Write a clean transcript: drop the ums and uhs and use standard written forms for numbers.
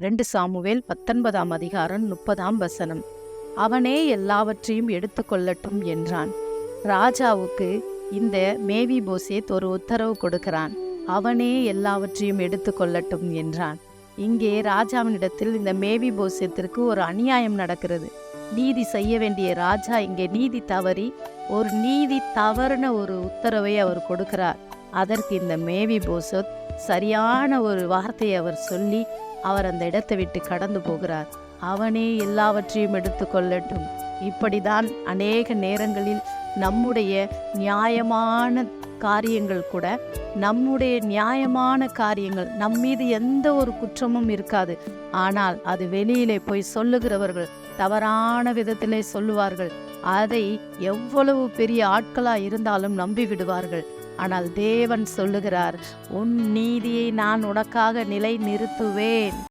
2 Samuel 19ஆம் அதிகாரம் 30ஆம் வசனம். அவனே எல்லாவற்றையும் எடுத்துக்கொள்ளட்டும் என்றான். ராஜாவுக்கு இந்த மேவிபோசேத் ஒரு உத்தரவு கொடுக்கிறான். அவனே எல்லாவற்றையும் எடுத்துக்கொள்ளட்டும் என்றான். இங்கே ராஜாவினிடத்தில் இந்த மேவிபோசேத்திற்கு ஒரு அநியாயம் நடக்கிறது. நீதி செய்ய வேண்டிய ராஜா இங்கே நீதி தவறி ஒரு நீதி தவறுன ஒரு உத்தரவை அவர் கொடுக்கிறார். அதற்கு இந்த மேவிபோசேத் சரியான ஒரு வார்த்தையை அவர் சொல்லி அவர் அந்த இடத்தை விட்டு கடந்து போகிறார். அவனே எல்லாவற்றையும் எடுத்துக்கொள்ளட்டும். இப்படிதான் அநேக நேரங்களில் நம்முடைய நியாயமான காரியங்கள் கூட, நம்முடைய நியாயமான காரியங்கள் நம்மீது எந்த ஒரு குற்றமும் இருக்காது. ஆனால் அது வெளியிலே போய் சொல்லுகிறவர்கள் தவறான விதத்திலே சொல்லுவார்கள். அதை எவ்வளவு பெரிய ஆட்களாக இருந்தாலும் நம்பி விடுவார்கள். ஆனால் தேவன் சொல்லுகிறார், உன் நீதியை நான் உனக்காக நிலை நிறுத்துவேன்.